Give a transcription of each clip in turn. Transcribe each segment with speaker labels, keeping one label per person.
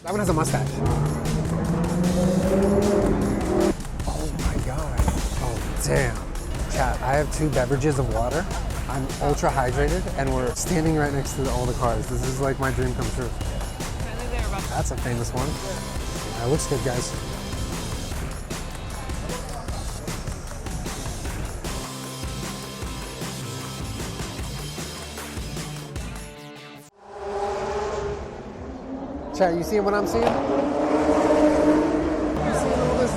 Speaker 1: That one has a mustache. Oh my gosh. Oh, damn. Chat, I have 2 beverages of water. I'm ultra hydrated, and we're standing right next to all the cars. This is like my dream come true. That's a famous one. That looks good, guys. Chat, you seeing what I'm seeing? You seeing all this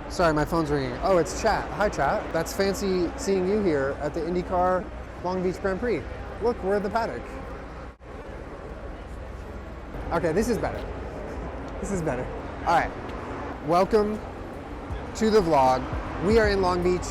Speaker 1: new? Sorry, my phone's ringing. Oh, it's chat. Hi, chat. That's fancy seeing you here at the Indycar Long Beach Grand Prix. Look, we're at the paddock. Okay, this is better. This is better. All right, welcome to the vlog. We are in Long Beach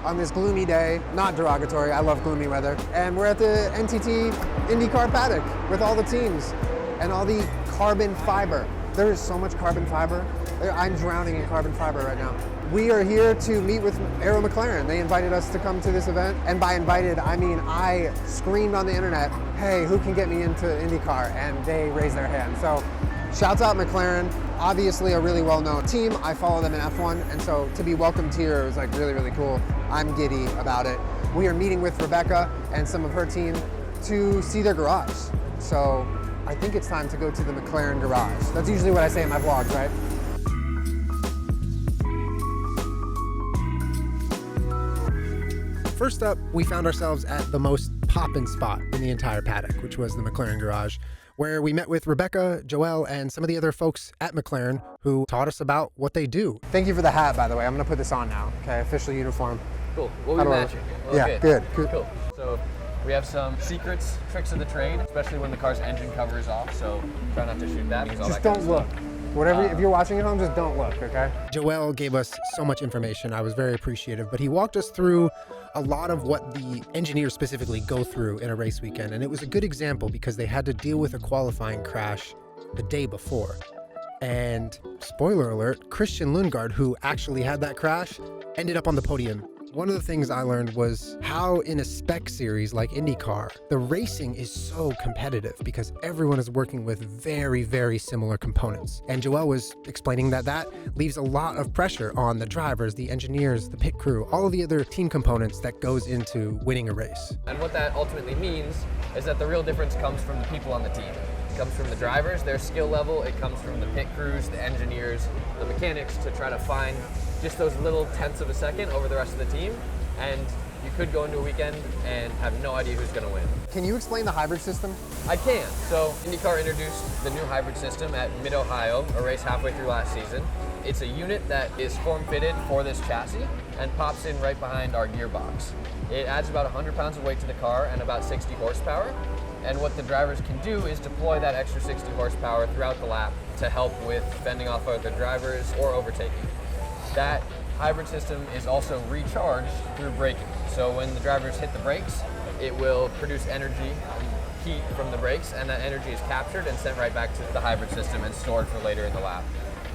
Speaker 1: on this gloomy day. Not derogatory, I love gloomy weather. And we're at the NTT Indycar paddock with all the teams and all the carbon fiber. There is so much carbon fiber. I'm drowning in carbon fiber right now. We are here to meet with Aero McLaren. They invited us to come to this event. And by invited, I mean I screamed on the internet, hey, who can get me into IndyCar? And they raised their hand. So shouts out McLaren, obviously a really well-known team. I follow them in F1. And so to be welcomed here was like really, really cool. I'm giddy about it. We are meeting with Rebecca and some of her team to see their garage. So I think it's time to go to the McLaren garage. That's usually what I say in my vlogs, right? First up, we found ourselves at the most poppin' spot in the entire paddock, which was the McLaren garage, where we met with Rebecca, Joelle, and some of the other folks at McLaren who taught us about what they do. Thank you for the hat, by the way. I'm gonna put this on now. Okay, official uniform.
Speaker 2: Cool. We'll be matching.
Speaker 1: Yeah, good.
Speaker 2: Cool. So we have some secrets, tricks of the trade, especially when the car's engine cover is off. So try not to shoot that.
Speaker 1: Just don't look. Whatever, if you're watching at home, just don't look, okay? Joelle gave us so much information. I was very appreciative, but he walked us through a lot of what the engineers specifically go through in a race weekend. And it was a good example because they had to deal with a qualifying crash the day before. And spoiler alert, Christian Lundgaard, who actually had that crash, ended up on the podium. One of the things I learned was how in a spec series like IndyCar, the racing is so competitive because everyone is working with very, very similar components. And Joelle was explaining that that leaves a lot of pressure on the drivers, the engineers, the pit crew, all of the other team components that goes into winning a race.
Speaker 2: And what that ultimately means is that the real difference comes from the people on the team. It comes from the drivers, their skill level. It comes from the pit crews, the engineers, the mechanics to try to find just those little tenths of a second over the rest of the team. And you could go into a weekend and have no idea who's going to win.
Speaker 1: Can you explain the hybrid system?
Speaker 2: I can. So IndyCar introduced the new hybrid system at Mid-Ohio, a race halfway through last season. It's a unit that is form-fitted for this chassis and pops in right behind our gearbox. It adds about 100 pounds of weight to the car and about 60 horsepower. And what the drivers can do is deploy that extra 60 horsepower throughout the lap to help with fending off other drivers or overtaking. That hybrid system is also recharged through braking. So when the drivers hit the brakes, it will produce energy, heat from the brakes, and that energy is captured and sent right back to the hybrid system and stored for later in the lap.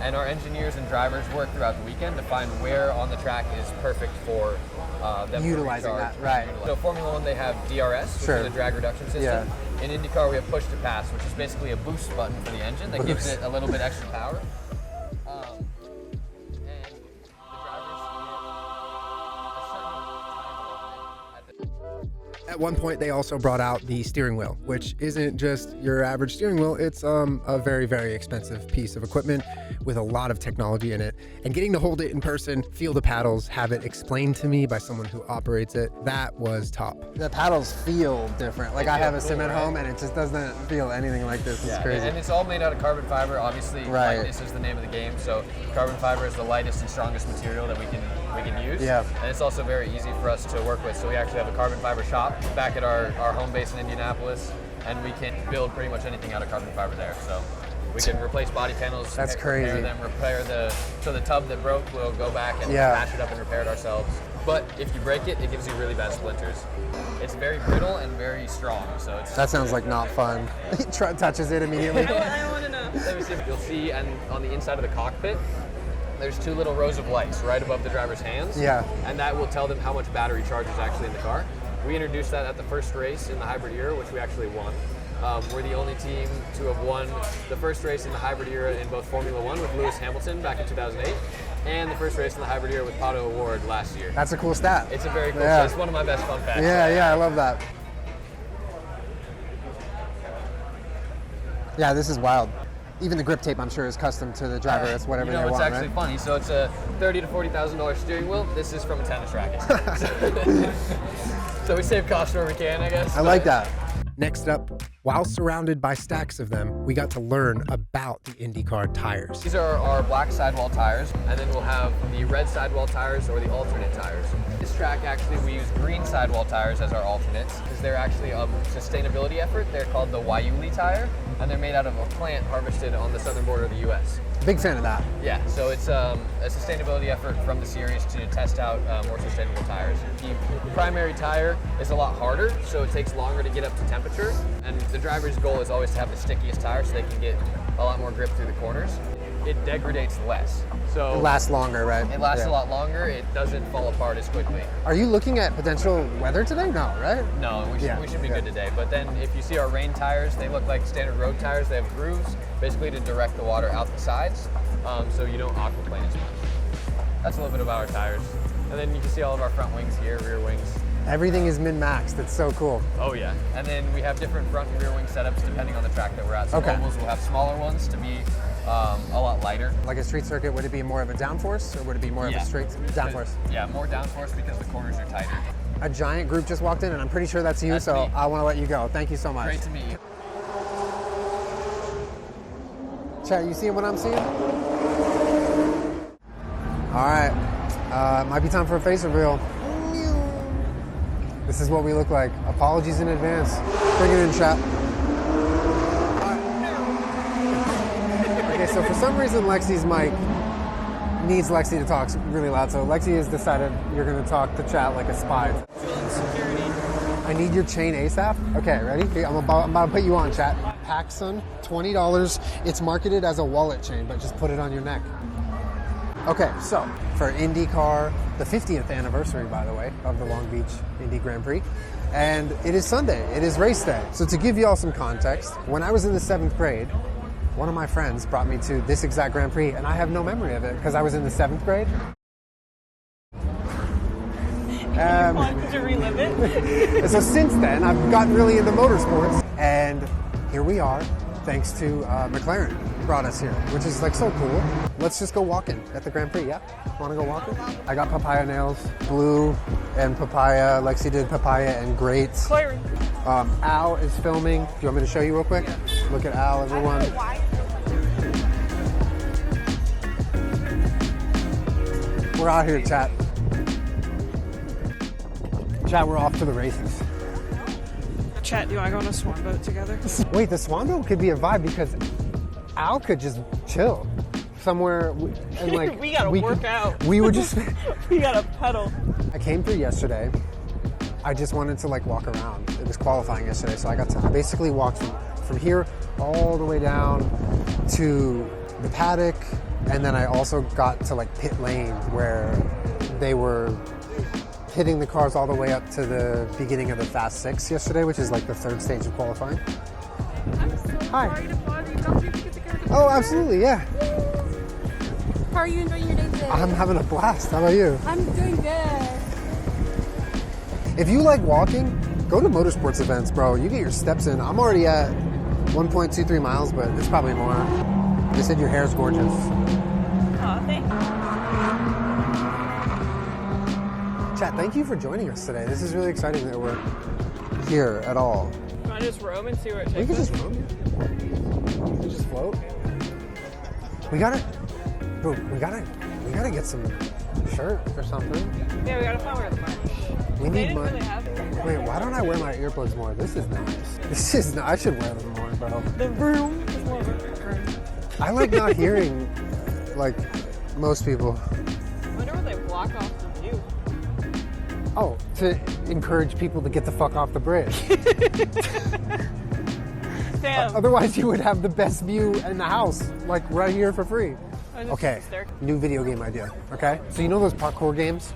Speaker 2: And our engineers and drivers work throughout the weekend to find where on the track is perfect for them
Speaker 1: utilizing that, right.
Speaker 2: So Formula One, they have DRS, which is a drag reduction system. Yeah. In IndyCar, we have push to pass, which is basically a boost button for the engine that gives it a little bit extra power.
Speaker 1: At one point, they also brought out the steering wheel, which isn't just your average steering wheel. It's a very, very expensive piece of equipment with a lot of technology in it. And getting to hold it in person, feel the paddles, have it explained to me by someone who operates it, that was top. The paddles feel different. Like I have a sim at home and it just doesn't feel anything like this. It's crazy.
Speaker 2: And it's all made out of carbon fiber. Obviously, lightness is the name of the game. So carbon fiber is the lightest and strongest material that we can use. Yeah. And it's also very easy for us to work with. So we actually have a carbon fiber shop back at our home base in Indianapolis, and we can build pretty much anything out of carbon fiber there. So we can replace body panels,
Speaker 1: that's crazy.
Speaker 2: Repair the tub that broke, we'll go back and patch it up and repair it ourselves. But if you break it, it gives you really bad splinters. It's very brittle and very strong, so it's...
Speaker 1: That sounds like not fun. He touches it immediately.
Speaker 3: I want to know.
Speaker 2: Let me see if you'll see, and on the inside of the cockpit, there's 2 little rows of lights right above the driver's hands. Yeah. And that will tell them how much battery charge is actually in the car. We introduced that at the first race in the hybrid era, which we actually won. We're the only team to have won the first race in the hybrid era in both Formula One with Lewis Hamilton back in 2008, and the first race in the hybrid era with Pato O'Ward last year.
Speaker 1: That's a cool stat.
Speaker 2: It's a very cool stat. It's one of my best fun facts.
Speaker 1: Yeah, I love that. Yeah, this is wild. Even the grip tape, I'm sure, is custom to the driver. That's whatever they want,
Speaker 2: it's actually funny. So it's a $30,000 to $40,000 steering wheel. This is from a tennis racket. So we save cost where we can, I guess.
Speaker 1: I like that. Next up, while surrounded by stacks of them, we got to learn about the Indycar tires.
Speaker 2: These are our black sidewall tires, and then we'll have the red sidewall tires or the alternate tires. This track, actually, we use green sidewall tires as our alternates because they're actually a sustainability effort. They're called the Waiuli tire, and they're made out of a plant harvested on the southern border of the U.S.
Speaker 1: Big fan of that.
Speaker 2: Yeah, so it's a sustainability effort from the series to test out more sustainable tires. The primary tire is a lot harder, so it takes longer to get up to temperature, and the driver's goal is always to have the stickiest tire so they can get a lot more grip through the corners. It degrades less. So
Speaker 1: it lasts longer, right?
Speaker 2: It lasts a lot longer. It doesn't fall apart as quickly.
Speaker 1: Are you looking at potential weather today? No, right?
Speaker 2: No, we should be good today. But then if you see our rain tires, they look like standard road tires. They have grooves, basically to direct the water out the sides, so you don't aquaplane as much. That's a little bit about our tires. And then you can see all of our front wings here, rear wings.
Speaker 1: Everything is min-maxed. It's so cool.
Speaker 2: Oh yeah. And then we have different front and rear wing setups depending on the track that we're at. So ovals will have smaller ones to be a lot lighter.
Speaker 1: Like a street circuit, would it be more of a downforce or would it be more of a straight downforce?
Speaker 2: Yeah, more downforce because the corners are tighter.
Speaker 1: A giant group just walked in and I'm pretty sure that's you, so
Speaker 2: me.
Speaker 1: I want to let you go. Thank you so much.
Speaker 2: Great to meet you.
Speaker 1: Chat, you seeing what I'm seeing? All right, might be time for a face reveal. This is what we look like. Apologies in advance. Bring it in, chat. Okay, so for some reason Lexi's mic needs Lexi to talk really loud, so Lexi has decided you're going to talk to chat like a spy.
Speaker 2: Security.
Speaker 1: I need your chain ASAP. Okay, ready? I'm about to put you on, chat. Paxson, $20. It's marketed as a wallet chain, but just put it on your neck. Okay, so for IndyCar, the 50th anniversary, by the way, of the Long Beach Indy Grand Prix, and it is Sunday. It is race day. So to give you all some context, when I was in the 7th grade, one of my friends brought me to this exact Grand Prix, and I have no memory of it because I was in the 7th grade.
Speaker 3: You want to relive it?
Speaker 1: So since then, I've gotten really into motorsports, and here we are, thanks to McLaren brought us here, which is like so cool. Let's just go walking at the Grand Prix, yeah? Want to go walking? I got papaya nails, blue and papaya. Lexi did papaya and great.
Speaker 3: Clary.
Speaker 1: Al is filming. Do you want me to show you real quick? Look at Al, everyone. We're out here, chat. Chat, we're off to the races.
Speaker 3: Chat, do you want to go on a swan boat together?
Speaker 1: Wait, the swan boat could be a vibe because Al could just chill somewhere and like
Speaker 3: we gotta work out.
Speaker 1: We would just
Speaker 3: we gotta pedal.
Speaker 1: I came through yesterday. I just wanted to like walk around. It was qualifying yesterday, so I basically walked from here all the way down to the paddock, and then I also got to like pit lane where they were hitting the cars all the way up to the beginning of the Fast 6 yesterday, which is like the 3rd stage of qualifying.
Speaker 4: I'm so sorry to bother you. Don't you get to go to the
Speaker 1: Oh, absolutely, yeah.
Speaker 4: How are you enjoying your day today?
Speaker 1: I'm having a blast. How about you?
Speaker 4: I'm doing good.
Speaker 1: If you like walking, go to motorsports events, bro. You get your steps in. I'm already at 1.23 miles, but it's probably more. They said your hair's gorgeous.
Speaker 3: Aw, thanks.
Speaker 1: Chat, thank you for joining us today. This is really exciting that we're here at all.
Speaker 3: You want to just roam and see where it takes
Speaker 1: We could
Speaker 3: us?
Speaker 1: just roam. We could just float. We gotta get some shirt or something.
Speaker 3: Yeah, we gotta find where the merch.
Speaker 1: We
Speaker 3: They
Speaker 1: need
Speaker 3: didn't
Speaker 1: money.
Speaker 3: really have it.
Speaker 1: Wait, why don't I wear my earbuds more? This is nice. This is I should wear them more, bro.
Speaker 3: The room is more of a room.
Speaker 1: I like not hearing like most people.
Speaker 3: I wonder where they block off the view.
Speaker 1: Oh, to encourage people to get the fuck off the bridge.
Speaker 3: Damn.
Speaker 1: Otherwise, you would have the best view in the house, like right here for free.
Speaker 3: I just
Speaker 1: Okay,
Speaker 3: stared.
Speaker 1: new video game idea, okay? So you know those parkour games?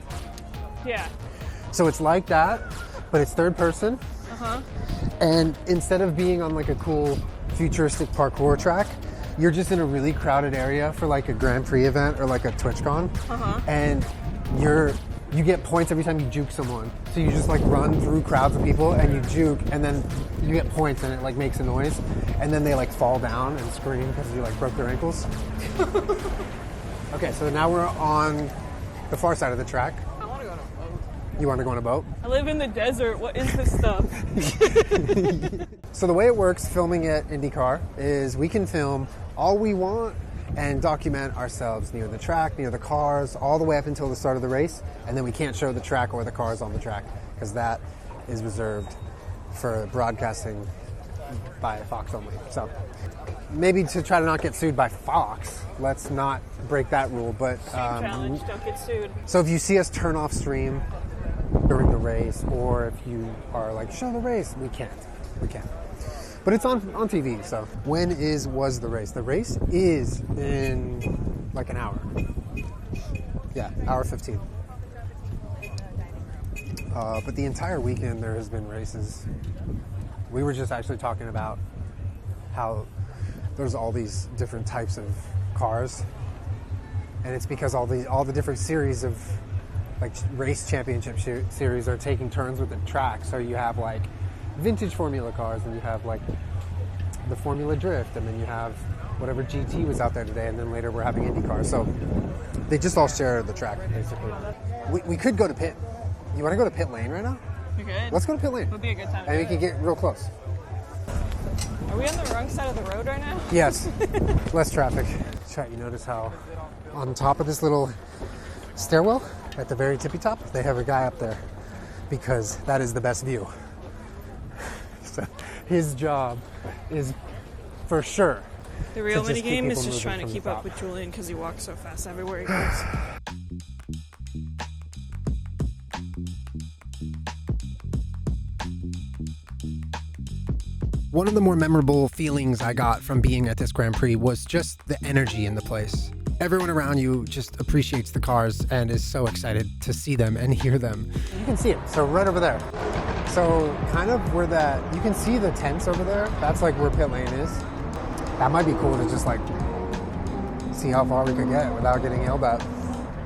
Speaker 3: Yeah.
Speaker 1: So it's like that, but it's third person. And instead of being on like a cool futuristic parkour track, you're just in a really crowded area for like a Grand Prix event or like a TwitchCon. And you get points every time you juke someone. So you just like run through crowds of people and you juke, and then you get points, and it like makes a noise, and then they like fall down and scream because you like broke their ankles. Okay, so now we're on the far side of the track.
Speaker 3: I want to go on a boat.
Speaker 1: You want to go on a boat?
Speaker 3: I live in the desert. What is this stuff?
Speaker 1: So the way it works filming at Indycar is we can film all we want and document ourselves near the track, near the cars, all the way up until the start of the race, and then we can't show the track or the cars on the track because that is reserved for broadcasting by Fox only. So maybe to try to not get sued by Fox, let's not break that rule. But
Speaker 3: Challenge, don't get sued.
Speaker 1: so if you see us turn off stream during the race, or if you are like, show the race, we can't. But it's on TV, so. When was the race? The race is in like an hour. Yeah, hour 15. But the entire weekend there has been races. We were just actually talking about how there's all these different types of cars, and it's because all the different series of like race championship series are taking turns with the track. So you have like vintage Formula cars, and you have like the Formula Drift, and then you have whatever GT was out there today, and then later we're having IndyCar. So they just all share the track basically. We could go to pit. You want to go to pit lane right now?
Speaker 3: You good?
Speaker 1: Let's go to pit lane.
Speaker 3: Would be a good time.
Speaker 1: And we can get real close.
Speaker 3: Are we on the wrong side of the road right now?
Speaker 1: Yes, less traffic. Chat, you notice how on top of this little stairwell at the very tippy top, they have a guy up there because that is the best view. So his job is for sure.
Speaker 3: The real
Speaker 1: to just keep
Speaker 3: minigame is
Speaker 1: people
Speaker 3: just
Speaker 1: moving
Speaker 3: trying
Speaker 1: from
Speaker 3: to
Speaker 1: the
Speaker 3: keep up
Speaker 1: top.
Speaker 3: with Julian because he walks so fast everywhere he goes.
Speaker 1: One of the more memorable feelings I got from being at this Grand Prix was just the energy in the place. Everyone around you just appreciates the cars and is so excited to see them and hear them. You can see it, so right over there. So kind of where that, you can see the tents over there. That's like where pit lane is. That might be cool to just like see how far we could get without getting yelled at.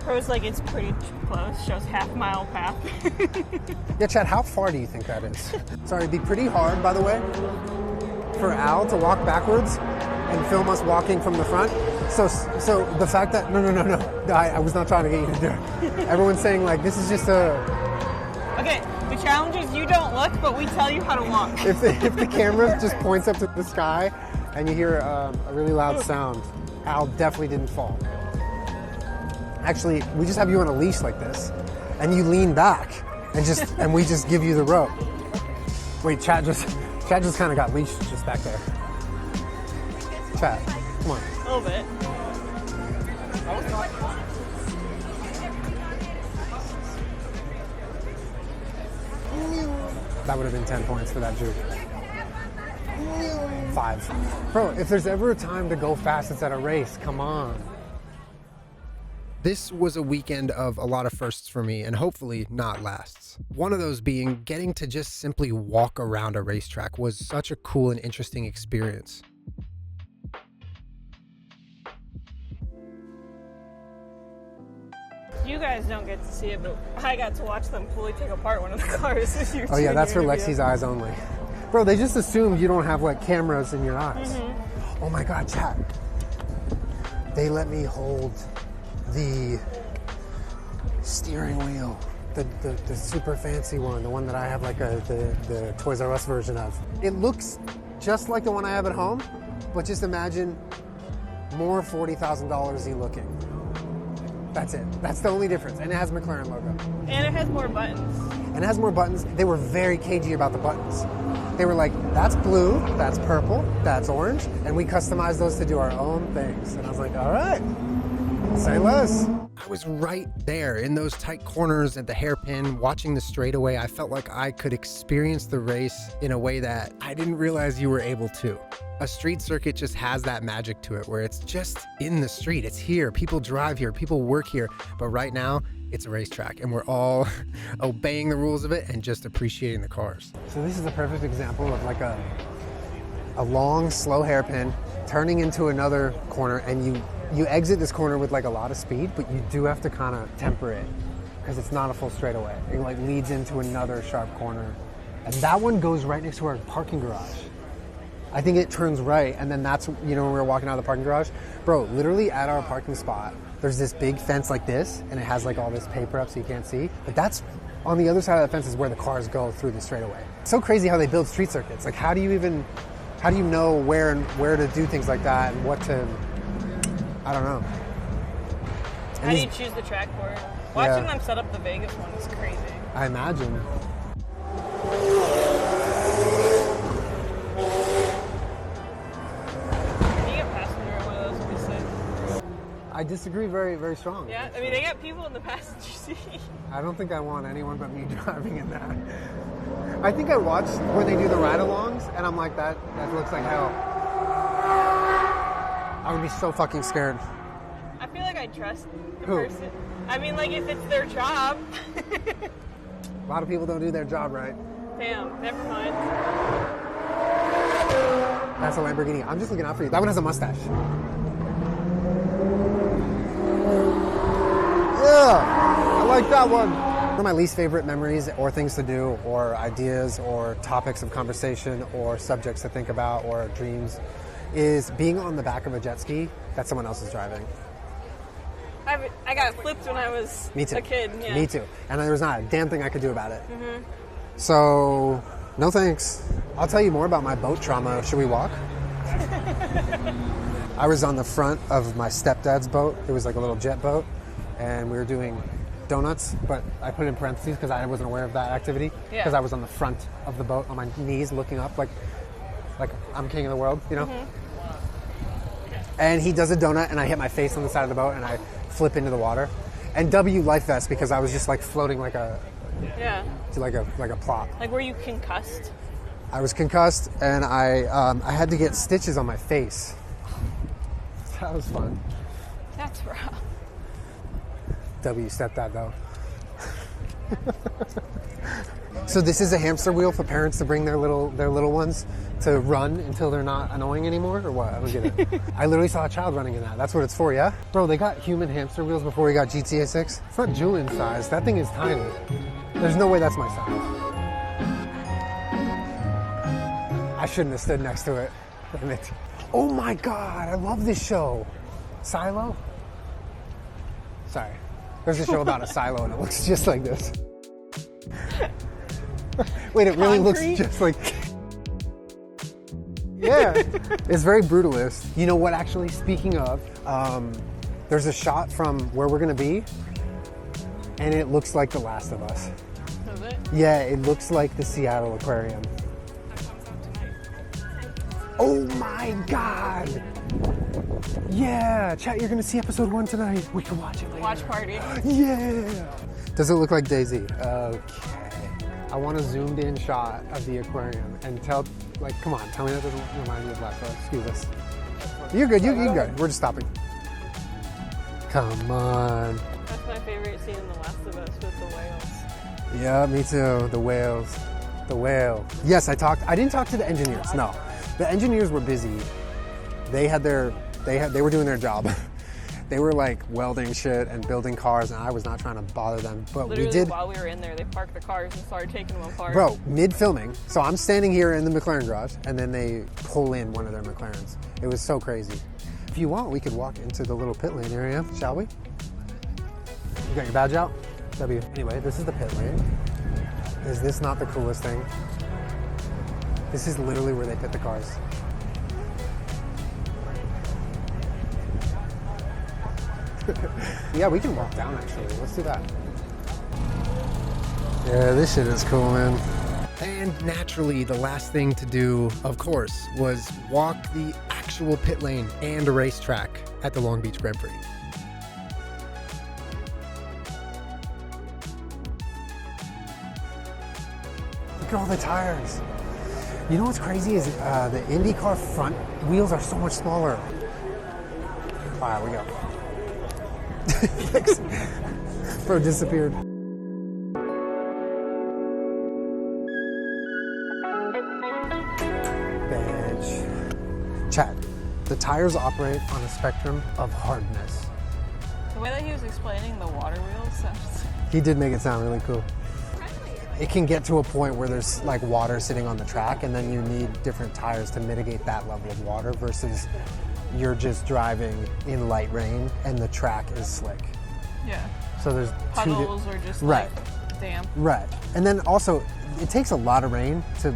Speaker 3: Pro's like, it's pretty close, shows half-mile path.
Speaker 1: Yeah, Chad, how far do you think that is? Sorry, it'd be pretty hard, by the way, for Al to walk backwards and film us walking from the front. So the fact that, no, I was not trying to get you to do it. Everyone's saying like, this is just a...
Speaker 3: Okay, the challenge is you don't look, but we tell you how to walk.
Speaker 1: If the camera just points up to the sky and you hear a really loud sound, Al definitely didn't fall. Actually, we just have you on a leash like this, and you lean back, and we just give you the rope. Wait, Chad just kind of got leashed just back there. Chad, come on.
Speaker 3: A little bit.
Speaker 1: That would have been 10 points for that juke. 5. Bro, if there's ever a time to go fast, it's at a race. Come on. This was a weekend of a lot of firsts for me, and hopefully not lasts. One of those being getting to just simply walk around a racetrack was such a cool and interesting experience.
Speaker 3: You guys don't get to see it, but I got to watch them fully take apart one of the cars this year.
Speaker 1: Oh yeah, that's for Lexi's eyes only. Bro, they just assumed you don't have like cameras in your eyes. Oh my God, chat. They let me hold the steering wheel, the super fancy one, the one that I have like the Toys R Us version of. It looks just like the one I have at home, but just imagine more $40,000-y looking. That's it. That's the only difference. And it has McLaren logo.
Speaker 3: And it has more buttons.
Speaker 1: And it has more buttons. They were very cagey about the buttons. They were like, that's blue, that's purple, that's orange, and we customized those to do our own things. And I was like, all right, say less. I was right there in those tight corners at the hairpin, watching the straightaway. I felt like I could experience the race in a way that I didn't realize you were able to. A street circuit just has that magic to it where it's just in the street. It's here. People drive here. People work here. But right now, it's a racetrack and we're all obeying the rules of it and just appreciating the cars. So this is a perfect example of like a long, slow hairpin turning into another corner, and you exit this corner with like a lot of speed, but you do have to kind of temper it because it's not a full straightaway. It like leads into another sharp corner. And that one goes right next to our parking garage. I think it turns right, and then that's, when we were walking out of the parking garage, bro, literally at our parking spot, there's this big fence like this, and it has like all this paper up so you can't see. But that's on the other side of the fence is where the cars go through the straightaway. It's so crazy how they build street circuits. Like, how do you know where to do things like that and what to, I don't know.
Speaker 3: How do you choose the track for it? Watching them set up the Vegas one is crazy.
Speaker 1: I imagine. I disagree very, very strong.
Speaker 3: Yeah, I mean, they got people in the passenger seat.
Speaker 1: I don't think I want anyone but me driving in that. I think I watched when they do the ride-alongs, and I'm like, that looks like hell. I would be so fucking scared.
Speaker 3: I feel like I trust the person. I mean, like, if it's their job.
Speaker 1: A lot of people don't do their job right.
Speaker 3: Damn, never mind.
Speaker 1: That's a Lamborghini. I'm just looking out for you. That one has a mustache. Yeah, I like that one. One of my least favorite memories or things to do or ideas or topics of conversation or subjects to think about or dreams is being on the back of a jet ski that someone else is driving.
Speaker 3: I got flipped when I was a kid. Yeah.
Speaker 1: Me too. And there was not a damn thing I could do about it. Mm-hmm. So, no thanks. I'll tell you more about my boat trauma. Should we walk? I was on the front of my stepdad's boat. It was like a little jet boat. And we were doing donuts, but I put it in parentheses because I wasn't aware of that activity. Because I was on the front of the boat on my knees looking up like I'm king of the world, Mm-hmm. And he does a donut and I hit my face on the side of the boat and I flip into the water. And W life vest because I was just like floating like a plot.
Speaker 3: Like, were you concussed?
Speaker 1: I was concussed and I had to get stitches on my face. That was fun.
Speaker 3: That's rough.
Speaker 1: W stepdad though. So this is a hamster wheel for parents to bring their little ones to run until they're not annoying anymore, or what? I don't get it. I literally saw a child running in that. That's what it's for, yeah? Bro, they got human hamster wheels before we got GTA 6. It's not Julian's size. That thing is tiny. There's no way that's my size. I shouldn't have stood next to it. Damn it. Oh my God, I love this show. Silo? Sorry. There's a show about a silo and it looks just like this. Wait, it really looks just like... Yeah, it's very brutalist. You know what, actually, speaking of, there's a shot from where we're going to be, and it looks like The Last of Us.
Speaker 3: Does it?
Speaker 1: Yeah, it looks like the Seattle Aquarium.
Speaker 3: That comes out tonight.
Speaker 1: Oh my God! Yeah, chat, you're going to see episode 1 tonight. We can watch it later.
Speaker 3: Watch party.
Speaker 1: Yeah! Does it look like Daisy? Okay. I want a zoomed in shot of the aquarium and tell me that doesn't remind you of Last of Us. Excuse us. You're good, you're good. We're just stopping. Come on.
Speaker 3: That's my favorite scene in The Last of Us with the whales.
Speaker 1: Yeah, me too. The whales. The whale. Yes, I didn't talk to the engineers. No. The engineers were busy. They were doing their job. They were like welding shit and building cars, and I was not trying to bother them. But
Speaker 3: literally,
Speaker 1: we did.
Speaker 3: While we were in there, they parked the cars and started taking them apart.
Speaker 1: Bro, mid-filming. So I'm standing here in the McLaren garage, and then they pull in one of their McLarens. It was so crazy. If you want, we could walk into the little pit lane area, shall we? You got your badge out? W. Anyway, this is the pit lane. Is this not the coolest thing? This is literally where they pit the cars. Yeah, we can walk down actually. Let's do that. Yeah, this shit is cool, man. And naturally, the last thing to do, of course, was walk the actual pit lane and a racetrack at the Long Beach Grand Prix. Look at all the tires. You know what's crazy is the Indycar front wheels are so much smaller. All right, we go. Bro disappeared. Bench. Chat. The tires operate on a spectrum of hardness.
Speaker 3: The way that he was explaining the water wheels sounds...
Speaker 1: He did make it sound really cool. It can get to a point where there's like water sitting on the track, and then you need different tires to mitigate that level of water versus you're just driving in light rain and the track is slick.
Speaker 3: Yeah.
Speaker 1: So there's
Speaker 3: Puddles are just
Speaker 1: right.
Speaker 3: like damp.
Speaker 1: Right. And then also, it takes a lot of rain to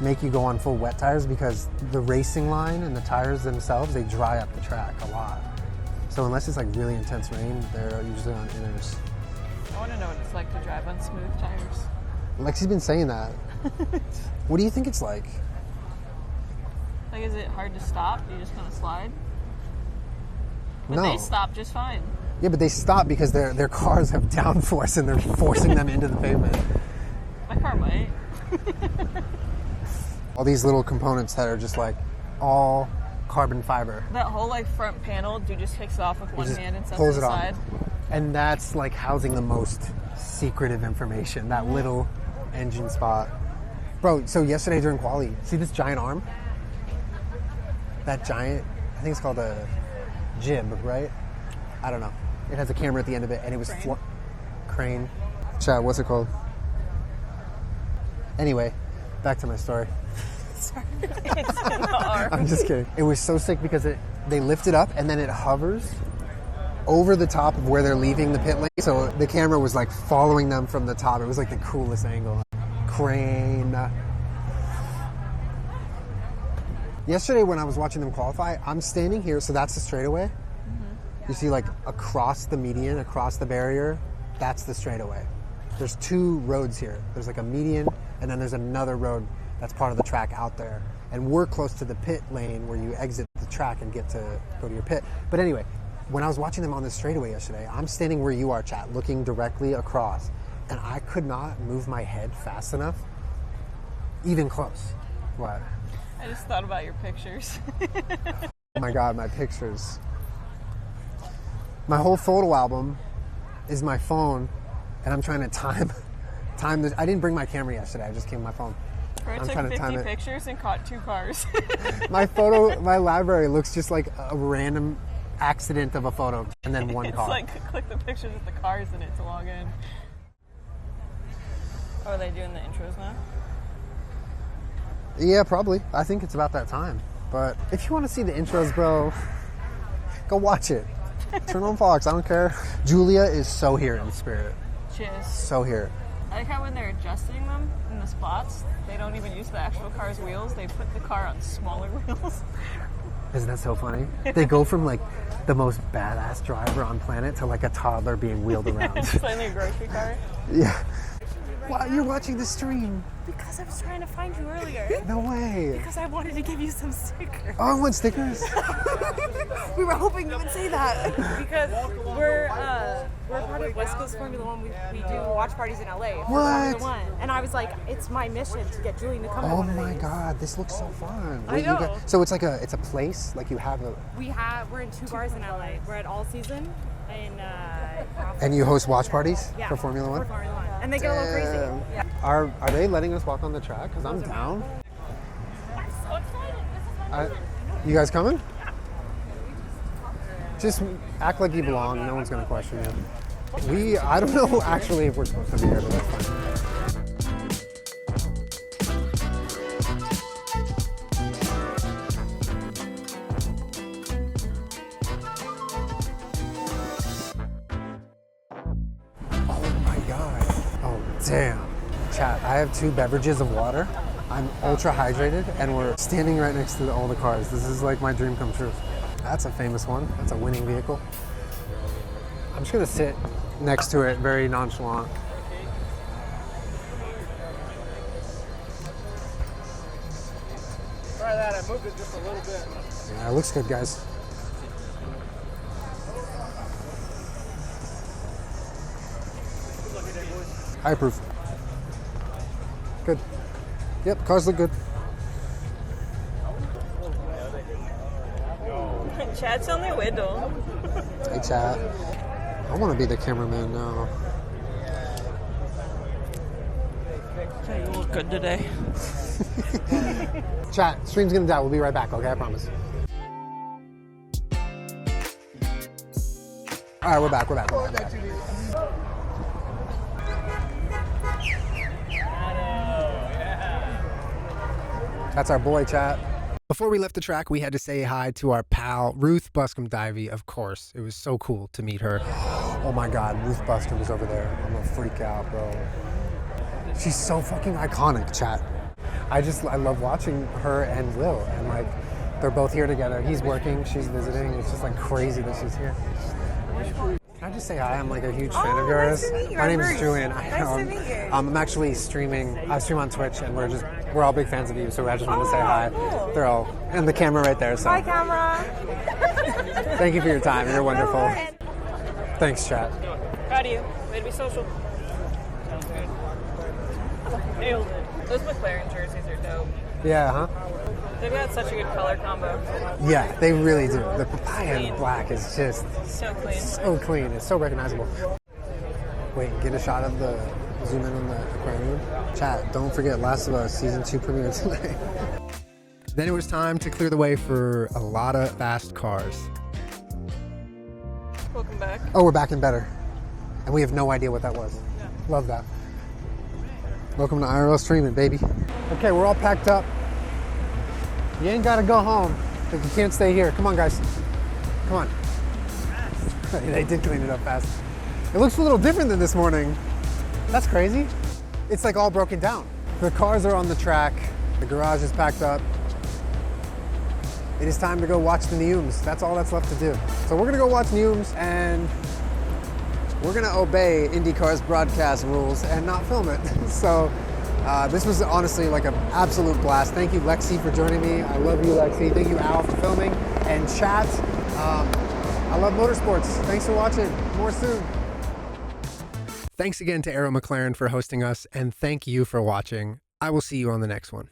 Speaker 1: make you go on full wet tires because the racing line and the tires themselves, they dry up the track a lot. So unless it's like really intense rain, they're usually on inners.
Speaker 3: I want to know what it's like to drive on smooth tires.
Speaker 1: Lexi's been saying that. What do you think it's like?
Speaker 3: Like, is it hard to stop? You just kind of slide? But
Speaker 1: No.
Speaker 3: they stop just fine.
Speaker 1: Yeah, but they stop because their cars have downforce and they're forcing them into the pavement.
Speaker 3: My car might.
Speaker 1: All these little components that are just like all carbon fiber.
Speaker 3: That whole like front panel, dude just kicks it off with one
Speaker 1: Just
Speaker 3: hand and sets
Speaker 1: pulls
Speaker 3: it
Speaker 1: it
Speaker 3: aside.
Speaker 1: on. And that's like housing the most secretive information, that little engine spot. Bro, so yesterday during quali, see this giant arm? That giant, I think it's called a jib, right? I don't know. It has a camera at the end of it, and it was crane. Chat, what's it called? Anyway, back to my story.
Speaker 3: Sorry. It's in the arm.
Speaker 1: I'm just kidding. It was so sick because they lift it up and then it hovers over the top of where they're leaving the pit lane. So the camera was like following them from the top. It was like the coolest angle. Crane. Yesterday when I was watching them qualify, I'm standing here, so that's the straightaway. You see like across the median, across the barrier, that's the straightaway. There's two roads here. There's like a median and then there's another road that's part of the track out there. And we're close to the pit lane where you exit the track and get to go to your pit. But anyway, when I was watching them on the straightaway yesterday, I'm standing where you are, chat, looking directly across. And I could not move my head fast enough, even close. What?
Speaker 3: I just thought about your pictures.
Speaker 1: Oh my God, my pictures. My whole photo album is my phone, and I'm trying to time this. I didn't bring my camera yesterday. I just came with my phone.
Speaker 3: I
Speaker 1: I'm
Speaker 3: took
Speaker 1: trying to time
Speaker 3: 50
Speaker 1: it.
Speaker 3: pictures and caught 2 cars.
Speaker 1: My library looks just like a random accident of a photo, and then one
Speaker 3: It's
Speaker 1: car.
Speaker 3: like click the pictures with the cars in it to log in. Oh, are they doing the intros now?
Speaker 1: Yeah, probably. I think it's about that time. But if you want to see the intros, bro, go watch it. Turn on Fox. I don't care. Julia is so here in spirit.
Speaker 3: Cheers.
Speaker 1: So here.
Speaker 3: I like how when they're adjusting them in the spots, they don't even use the actual car's wheels. They put the car on smaller wheels.
Speaker 1: Isn't that so funny? They go from like the most badass driver on planet to like a toddler being wheeled around.
Speaker 3: It's like a grocery car.
Speaker 1: Yeah. Wow, you're watching the stream.
Speaker 4: Because I was trying to find you earlier.
Speaker 1: No way.
Speaker 4: Because I wanted to give you some stickers.
Speaker 1: Oh, I want stickers.
Speaker 4: We were hoping you would say that. Because we're part of West Coast Formula One. We do watch parties in LA for
Speaker 1: What?
Speaker 4: Formula One. And I was like, it's my mission to get Julien to come to
Speaker 1: Oh
Speaker 4: one of
Speaker 1: my
Speaker 4: these.
Speaker 1: God, this looks so fun.
Speaker 4: I know.
Speaker 1: So it's like it's a place, like you have a,
Speaker 4: We're in 2 bars in LA. We're at All Season in
Speaker 1: and you host watch parties
Speaker 4: yeah,
Speaker 1: for Formula One?
Speaker 4: For Formula One. And they get a little crazy.
Speaker 1: Damn.
Speaker 4: Yeah.
Speaker 1: Are they letting us walk on the track? Because I'm down.
Speaker 4: I'm so excited. This is my mission.
Speaker 1: You guys coming? Just act like you belong. No one's gonna question you. I don't know actually if we're supposed to be here, but that's fine. Oh my God. Oh damn. Chat, I have 2 beverages of water. I'm ultra hydrated and we're standing right next to all the cars. This is like my dream come true. That's a famous one. That's a winning vehicle. I'm just gonna sit next to it, very nonchalant.
Speaker 5: Try that, I moved it just a little bit.
Speaker 1: Yeah, it looks good, guys. I approve. Good. Yep, cars look good.
Speaker 3: Chad's on the window.
Speaker 1: Hey, chat. I want to be the cameraman now.
Speaker 3: Okay, you look good today.
Speaker 1: Chat, stream's gonna die. We'll be right back, okay? I promise. All right, we're back. That's our boy, chat. Before we left the track, we had to say hi to our pal, Ruth Buscombe-Divey, of course. It was so cool to meet her. Oh my God, Ruth Buscombe is over there. I'm gonna freak out, bro. She's so fucking iconic, chat. I love watching her and Will, and like, they're both here together. He's working, she's visiting. It's just like crazy that she's here. Can I just say hi? I'm like a huge fan of yours.
Speaker 4: Nice to meet you.
Speaker 1: My name
Speaker 4: I'm
Speaker 1: is
Speaker 4: Bruce.
Speaker 1: Julien.
Speaker 4: Nice to meet you.
Speaker 1: I'm actually streaming. I stream on Twitch, and we're all big fans of you. So I just wanted to say hi.
Speaker 4: Cool.
Speaker 1: They're all and the camera right there. So
Speaker 4: Hi, camera.
Speaker 1: thank you for your time. You're wonderful. Thanks, chat.
Speaker 3: Proud of you. Way to be social. Sounds good. Nailed it. Those McLaren jerseys are dope.
Speaker 1: Yeah, huh?
Speaker 3: They've got such a good color combo.
Speaker 1: Yeah, they really do. The papaya and black is just
Speaker 3: So clean.
Speaker 1: so clean. It's so recognizable. Wait, get a shot of the zoom in on the aquarium. Chat, don't forget Last of Us Season 2 premiere tonight. Then it was time to clear the way for a lot of fast cars.
Speaker 3: Welcome back.
Speaker 1: Oh, we're back and better. And we have no idea what that was.
Speaker 3: Yeah.
Speaker 1: Love that. Welcome to IRL streaming, baby. Okay, we're all packed up. You ain't gotta go home, but you can't stay here. Come on, guys. Come on. They did clean it up fast. It looks a little different than this morning. That's crazy. It's like all broken down. The cars are on the track. The garage is packed up. It is time to go watch the Neumes. That's all that's left to do. So we're gonna go watch Neumes, and we're gonna obey IndyCar's broadcast rules and not film it. So this was honestly like an absolute blast. Thank you, Lexi, for joining me. I love you, Lexi. Thank you, Al, for filming. And chat, I love motorsports. Thanks for watching. More soon. Thanks again to Aero McLaren for hosting us, and thank you for watching. I will see you on the next one.